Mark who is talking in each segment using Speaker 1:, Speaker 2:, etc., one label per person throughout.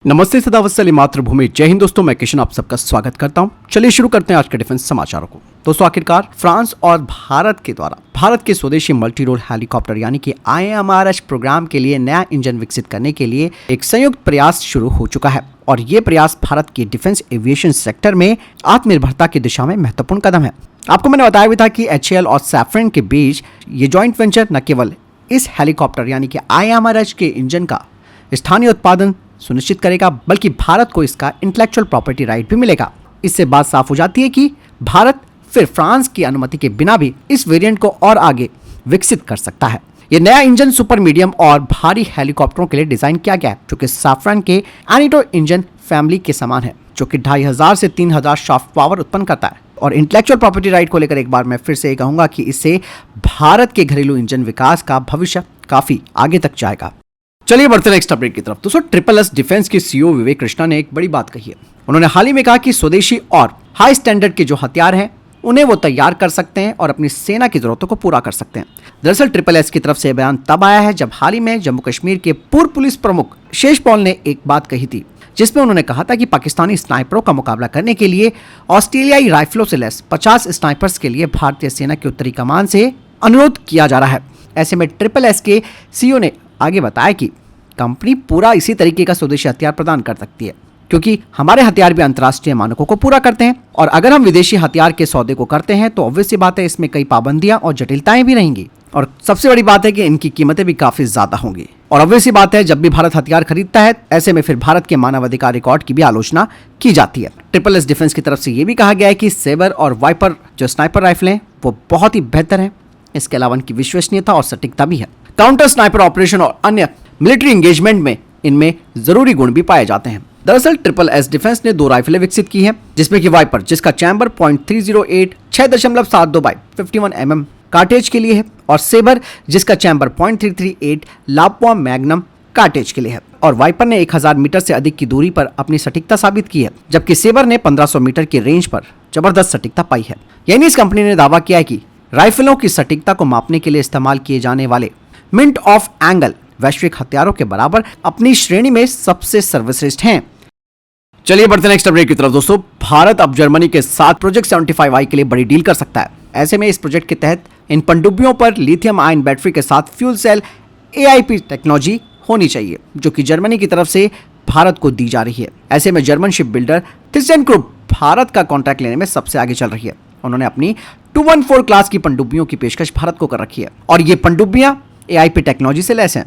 Speaker 1: नमस्ते सदावत्सली मातृभूमि। जय हिंद दोस्तों, मैं किशन आप सबका स्वागत करता हूं। चलिए शुरू करते हैं आज के डिफेंस समाचारों को। दोस्तों, आखिरकार फ्रांस और भारत के द्वारा भारत के स्वदेशी मल्टी रोल हेलीकॉप्टर यानी कि IMRH प्रोग्राम के लिए नया इंजन विकसित करने के लिए एक संयुक्त प्रयास शुरू हो चुका है और ये प्रयास भारत की डिफेंस एविएशन सेक्टर में आत्मनिर्भरता की दिशा में महत्वपूर्ण कदम है। आपको मैंने बताया भी था कि HAL और सैफरन के बीच ये ज्वाइंट वेंचर न केवल इस हेलीकॉप्टर यानी कि IMRH के इंजन का स्थानीय उत्पादन सुनिश्चित करेगा, बल्कि भारत को इसका इंटेलेक्चुअल प्रॉपर्टी राइट भी मिलेगा। इससे बात साफ हो जाती है कि भारत फिर फ्रांस की अनुमति के बिना भी इस वेरिएंट को और आगे विकसित कर सकता है। यह नया इंजन सुपर मीडियम और भारी हेलीकॉप्टरों के लिए डिजाइन किया गया है, जो कि सैफरन के एनीटो इंजन फैमिली के समान है, जो कि 2500 से 3000 शाफ्ट पावर उत्पन्न करता है। और इंटेलेक्चुअल प्रॉपर्टी राइट को लेकर एक बार मैं फिर से कहूंगा कि इससे भारत के घरेलू इंजन विकास का भविष्य काफी आगे तक जाएगा। चलिए बढ़ते हैं नेक्स्ट अपडेट की तरफ। दोस्तों, SSS डिफेंस के CEO विवेक कृष्णा ने एक बड़ी बात कही है। उन्होंने हाल ही में कहा कि स्वदेशी और हाई स्टैंडर्ड के जो हथियार हैं उन्हें वो तैयार कर सकते हैं और अपनी सेना की जरूरतों को पूरा कर सकते हैं। दरअसल SSS की तरफ से बयान तब आया है जब हाल ही में जम्मू कश्मीर के पूर्व पुलिस प्रमुख शेष पॉल ने एक बात कही थी, जिसमें उन्होंने कहा था कि पाकिस्तानी स्नाइपरों का मुकाबला करने के लिए ऑस्ट्रेलियाई राइफलों से लैस 50 स्नाइपर्स के लिए भारतीय सेना की उत्तरी कमान से अनुरोध किया जा रहा है। ऐसे में SSS के CEO ने आगे बताया कि कंपनी पूरा इसी तरीके का स्वदेशी हथियार प्रदान कर सकती है, क्योंकि हमारे हथियार भी अंतर्राष्ट्रीय मानकों को पूरा करते हैं। और अगर हम विदेशी हथियार के सौदे को करते हैं तो ऑब्वियस सी बात है, इसमें कई पाबंदियां और जटिलताएं भी रहेंगी। और सबसे बड़ी बात है कि इनकी कीमतें भी काफी ज्यादा होंगी। और ऑब्वियस सी बात है, जब भी भारत हथियार खरीदता है, ऐसे में फिर भारत के मानवाधिकार रिकॉर्ड की भी आलोचना की जाती है। SSS डिफेंस की तरफ से यह भी कहा गया है कि सेबर और वाइपर जो स्नाइपर राइफलें वो बहुत ही बेहतर है। इसके अलावा इनकी विश्वसनीयता और सटीकता भी है। काउंटर स्नाइपर ऑपरेशन और अन्य मिलिट्री एंगेजमेंट में इनमें जरूरी गुण भी पाए जाते हैं। दरअसल SSS डिफेंस ने 2 राइफलें विकसित की हैं, जिसमें कि वाइपर जिसका चैम्बर .308 6.72 बाई 51 mm कार्टेज के लिए है, और सेबर जिसका चैम्बर .338 लापवा मैग्नम कार्टेज के लिए है। और वाइपर ने 1000 मीटर से अधिक की दूरी पर अपनी सटीकता साबित की है, जबकि सेबर ने 1500 मीटर की रेंज पर जबरदस्त सटीकता पाई है। यानी इस कंपनी ने दावा किया है कि राइफलों की सटीकता को मापने के लिए इस्तेमाल किए जाने वाले मिंट ऑफ एंगल वैश्विक हथियारों के बराबर अपनी श्रेणी में सबसे सर्वश्रेष्ठ हैं। चलिए बढ़ते हैं नेक्स्ट अपडेट की तरफ। दोस्तों, भारत अब जर्मनी के साथ प्रोजेक्ट 75I के लिए बड़ी डील कर सकता है। ऐसे में इस प्रोजेक्ट के तहत इन पनडुब्बियों पर लिथियम आयन बैटरी के साथ फ्यूल सेल AIP टेक्नोलॉजी होनी चाहिए, जो कि जर्मनी की तरफ से भारत को दी जा रही है। ऐसे में जर्मन शिप बिल्डर थीसेनक्रुप भारत का कॉन्ट्रैक्ट लेने में सबसे आगे चल रही है। उन्होंने अपनी 214 क्लास की पनडुब्बियों की पेशकश भारत को कर रखी है और ये पनडुब्बियां AIP टेक्नोलॉजी से लैस हैं।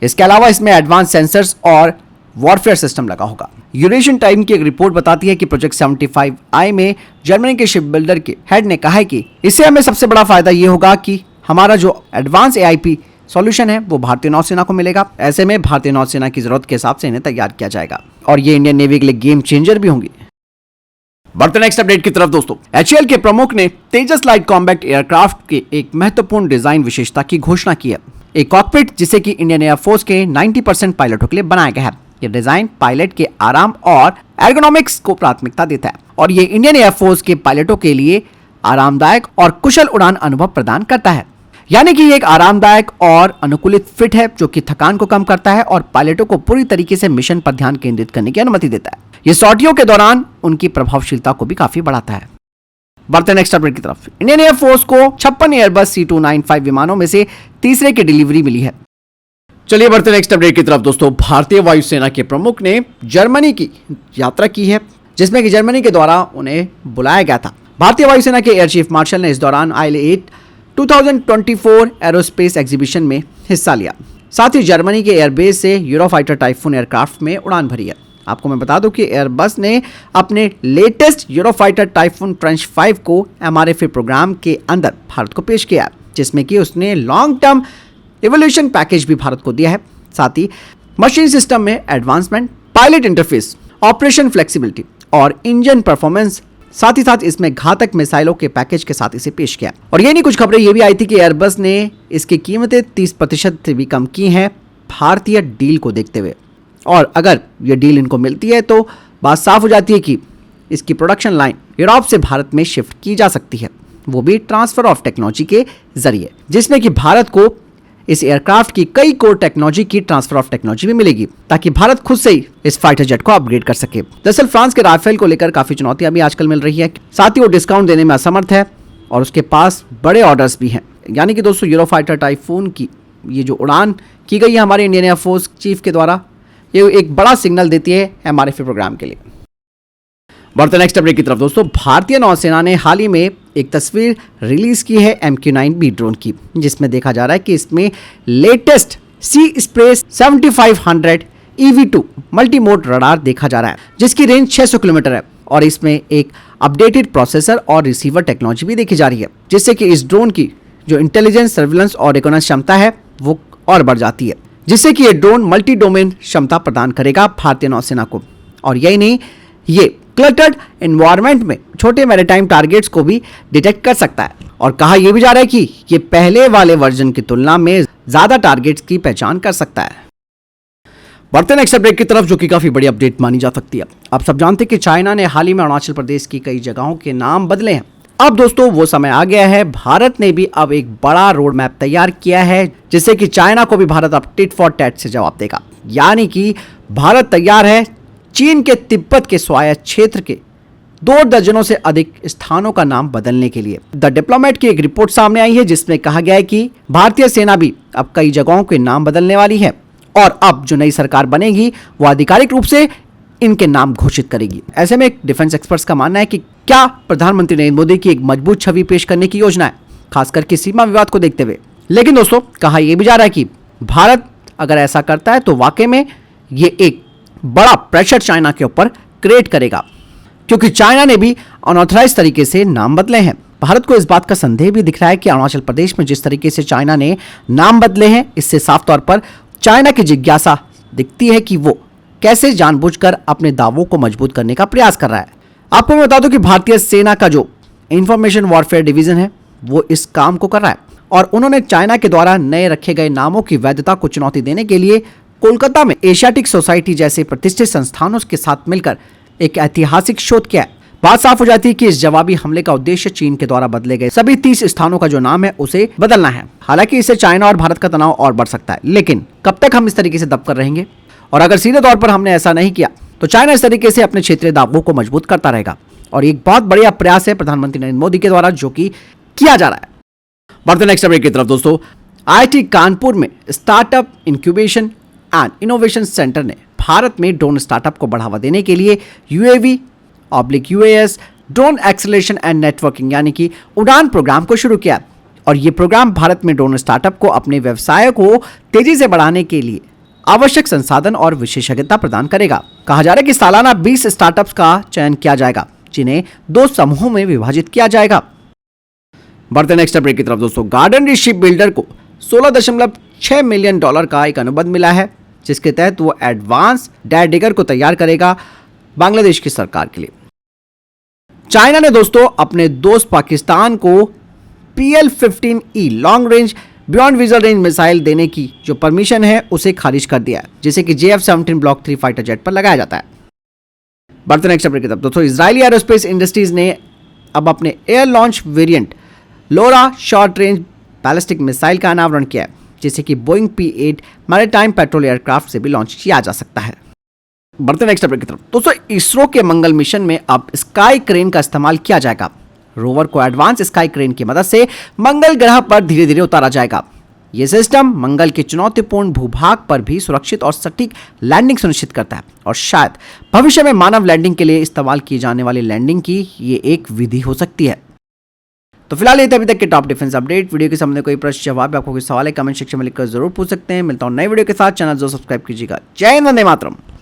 Speaker 1: इसके अलावा इसमें एडवांस सेंसर्स और वॉरफेयर सिस्टम लगा होगा। यूरेशियन टाइम की एक रिपोर्ट बताती है कि प्रोजेक्ट 75I में जर्मनी के शिप बिल्डर के हेड ने कहा है कि इससे हमें सबसे बड़ा फायदा ये होगा कि हमारा जो एडवांस AIP सॉल्यूशन है वो भारतीय नौसेना को मिलेगा। ऐसे में भारतीय नौसेना की जरूरत के हिसाब से इन्हें तैयार किया जाएगा और ये इंडियन नेवी के लिए गेम चेंजर भी होंगी। बढ़ते नेक्स्ट अपडेट की तरफ। दोस्तों, HAL के प्रमुख ने तेजस लाइट कॉम्बैट एयरक्राफ्ट के एक महत्वपूर्ण डिजाइन विशेषता की घोषणा की है, एक कॉकपिट जिसे कि इंडियन एयरफोर्स के 90% पायलटों के लिए बनाया गया है। यह डिजाइन पायलट के आराम और एर्गोनॉमिक्स को प्राथमिकता देता है और ये इंडियन एयरफोर्स के पायलटों के लिए आरामदायक और कुशल उड़ान अनुभव प्रदान करता है। यानी कि ये एक आरामदायक और अनुकूलित फिट है, जो कि थकान को कम करता है और पायलटों को पूरी तरीके से मिशन पर ध्यान केंद्रित करने की अनुमति देता है। ये सॉर्टियों के दौरान उनकी प्रभावशीलता को भी काफी बढ़ाता है। बढ़ते नेक्स्ट अपडेट की तरफ। इंडियन एयरफोर्स को 56 एयरबस C295 विमानों में से तीसरे की डिलीवरी मिली है। चलिए बढ़ते नेक्स्ट अपडेट की तरफ। दोस्तों, भारतीय वायुसेना के प्रमुख ने जर्मनी की यात्रा की है, जिसमें कि जर्मनी के द्वारा उन्हें बुलाया गया था। भारतीय वायुसेना के एयर चीफ मार्शल ने इस दौरान IL-8 2024 एरोस्पेस एग्जीबिशन में हिस्सा लिया। साथ ही जर्मनी के एयरबेस से यूरोफाइटर टाइफून एयरक्राफ्ट में उड़ान भरी है। आपको मैं बता दूं कि एयरबस ने अपने लेटेस्ट यूरोफाइटर टाइफून ट्रेंच 5 को MRFA प्रोग्राम के अंदर भारत को पेश किया, जिसमें कि उसने लॉन्ग टर्म इवोल्यूशन पैकेज भी भारत को दिया है। साथ ही मशीन सिस्टम में advancement, pilot interface, operation flexibility और इंजन परफॉर्मेंस, साथ ही साथ इसमें घातक मिसाइलों के पैकेज के साथ इसे पेश किया। और ये नहीं, कुछ खबरें ये भी आई थी कि एयरबस ने इसकी कीमतें 30% से भी कम की हैं भारतीय डील को देखते हुए। और अगर ये डील इनको मिलती है तो बात साफ हो जाती है कि इसकी प्रोडक्शन लाइन यूरोप से भारत में शिफ्ट की जा सकती है, वो भी ट्रांसफर ऑफ टेक्नोलॉजी के जरिए, जिसमें कि भारत को इस एयरक्राफ्ट की कई कोर टेक्नोलॉजी की ट्रांसफर ऑफ टेक्नोलॉजी भी मिलेगी ताकि भारत खुद से ही इस फाइटर जेट को अपग्रेड कर सके। दरअसल फ्रांस के राफेल को लेकर काफी चुनौतियां भी आजकल मिल रही है, साथ ही वो डिस्काउंट देने में असमर्थ है और उसके पास बड़े ऑर्डर्स भी हैं। यानी कि दोस्तों यूरोफाइटर टाइफून की ये जो उड़ान की गई है हमारे इंडियन एयरफोर्स चीफ के द्वारा, ये एक बड़ा सिग्नल देती है MRF प्रोग्राम के लिए। बढ़ते नेक्स्ट अपडेट की तरफ दोस्तों, भारतीय नौसेना ने हाल ही में एक तस्वीर रिलीज की है MQ-9B ड्रोन की, जिसमें देखा जा रहा है कि इसमें latest C space 7500 EV2 multi mode radar देखा जा रहा है, जिसकी रेंज 600 किलोमीटर है और इसमें एक अपडेटेड प्रोसेसर और रिसीवर टेक्नोलॉजी भी देखी जा रही है, जिससे कि इस ड्रोन की जो इंटेलिजेंस, सर्विलेंस और रिकॉग्निशन क्षमता है वो और बढ़ जाती है, जिससे कि ये ड्रोन मल्टी डोमेन क्षमता प्रदान करेगा भारतीय नौसेना को। और यही नहीं, ये क्लटर्ड एनवायरनमेंट में छोटे मैरीटाइम टारगेट्स को भी डिटेक्ट कर सकता है और कहा यह भी जा रहा है कि ये पहले वाले वर्जन की तुलना में ज्यादा टारगेट्स की पहचान कर सकता है। बढ़ते नेक्स्ट अपडेट की तरफ, जो कि काफी बड़ी अपडेट मानी जा सकती है। आप सब जानते हैं कि चाइना ने हाल ही में अरुणाचल प्रदेश की कई जगहों के नाम बदले हैं। अब दोस्तों वो समय आ गया है, भारत ने भी अब एक बड़ा रोड मैप तैयार किया है, जिससे कि चाइना को भी भारत अब टिट फॉर टैट से जवाब देगा। यानी कि भारत तैयार है चीन के तिब्बत के स्वायत्त क्षेत्र के 2 दर्जनों से अधिक स्थानों का नाम बदलने के लिए। द डिप्लोमेट की एक रिपोर्ट सामने आई है, जिसमें कहा गया है कि भारतीय सेना भी अब कई जगहों के नाम बदलने वाली है और अब जो नई सरकार बनेगी वो आधिकारिक रूप से इनके नाम घोषित करेगी। ऐसे में डिफेंस एक्सपर्ट्स का मानना है कि क्या प्रधानमंत्री नरेंद्र मोदी की एक मजबूत छवि पेश करने की योजना है, खासकर के सीमा विवाद को देखते हुए। लेकिन दोस्तों कहा यह भी जा रहा है कि भारत अगर ऐसा करता है तो वाकई में ये एक बड़ा प्रेशर चाइना के ऊपर क्रिएट करेगा, क्योंकि चाइना ने भी अनऑथराइज तरीके से नाम बदले हैं। भारत को इस बात का संदेह भी दिख रहा है कि अरुणाचल प्रदेश में जिस तरीके से चाइना ने नाम बदले हैं, इससे साफ तौर पर चाइना की जिज्ञासा दिखती है कि वो कैसे जानबूझकर अपने दावों को मजबूत करने का प्रयास कर रहा है। आपको मैं बता दूं कि भारतीय सेना का जो इंफॉर्मेशन वॉरफेयर डिवीजन है वो इस काम को कर रहा है और उन्होंने चाइना के द्वारा नए रखे गए नामों की वैधता को चुनौती देने के लिए कोलकाता में एशियाटिक सोसाइटी जैसे प्रतिष्ठित संस्थानों के साथ मिलकर एक ऐतिहासिक शोध किया है। बात साफ हो जाती है कि इस जवाबी हमले का उद्देश्य चीन के द्वारा बदले गए सभी 30 स्थानों का जो नाम है उसे बदलना है। हालांकि इससे चाइना और भारत का तनाव और बढ़ सकता है, लेकिन कब तक हम इस तरीके से दबकर रहेंगे? और अगर सीधे तौर पर हमने ऐसा नहीं किया तो चाइना इस तरीके से अपने क्षेत्रीय दावों को मजबूत करता रहेगा और एक बहुत बढ़िया प्रयास है प्रधानमंत्री नरेंद्र मोदी के द्वारा जो कि किया जा रहा है। बढ़ते नेक्स्ट अपडेट की तरफ दोस्तों, IIT कानपुर में startup incubation and innovation centre ने भारत में ड्रोन स्टार्टअप को बढ़ावा देने के लिए UAV/UAS drone acceleration and networking यानी कि उड़ान प्रोग्राम को शुरू किया और ये प्रोग्राम भारत में ड्रोन स्टार्टअप को अपने व्यवसाय को तेजी से बढ़ाने के लिए आवश्यक संसाधन और विशेषज्ञता प्रदान करेगा। कहा जा रहा है कि सालाना 20 स्टार्टअप्स का चयन किया जाएगा, जिन्हें 2 समूहों में विभाजित किया जाएगा। बढ़ते नेक्स्ट अपडेट की तरफ दोस्तों, गार्डन शिप बिल्डर को $16.6 मिलियन का एक अनुबंध मिला है, जिसके तहत वो एडवांस डैडिगर को तैयार करेगा बांग्लादेश की सरकार के लिए। चाइना ने दोस्तों अपने दोस्त पाकिस्तान को PL-15E long range beyond visual range missile देने की जो परमिशन है उसे खारिज कर दिया है, जिसे कि JF-17 ब्लॉक 3 फाइटर जेट पर लगाया जाता है। बढ़ते नेक्स्ट अपडेट की तरफ दोस्तों, इजरायली एरोस्पेस इंडस्ट्रीज ने अब अपने एयर लॉन्च वेरिएंट लोरा शॉर्ट रेंज बैलिस्टिक मिसाइल का अनावरण किया है, जिसे कि Boeing P-8 maritime petrol aircraft से भी लॉन्च किया जा सकता है। बढ़ते नेक्स्ट अपडेट की तरफ दोस्तों, इसरो के मंगल मिशन में अब स्काई क्रेन का इस्तेमाल किया जाएगा। रोवर को एडवांस स्काई क्रेन की मदद से मंगल ग्रह पर धीरे धीरे उतारा जाएगा। यह सिस्टम मंगल के चुनौतीपूर्ण भूभाग पर भी सुरक्षित और सटीक लैंडिंग सुनिश्चित करता है और शायद भविष्य में मानव लैंडिंग के लिए इस्तेमाल की जाने वाली लैंडिंग की ये एक विधि हो सकती है। तो फिलहाल ये थे अभी तक के टॉप डिफेंस अपडेट। वीडियो के सामने कोई प्रश्न जवाब आपको कोई सवाल है कमेंट सेक्शन में लिखकर जरूर पूछ सकते हैं। मिलता हूं नई वीडियो के साथ, चैनल जो सब्सक्राइब कीजिएगा। जय हिंद, वंदे मातरम।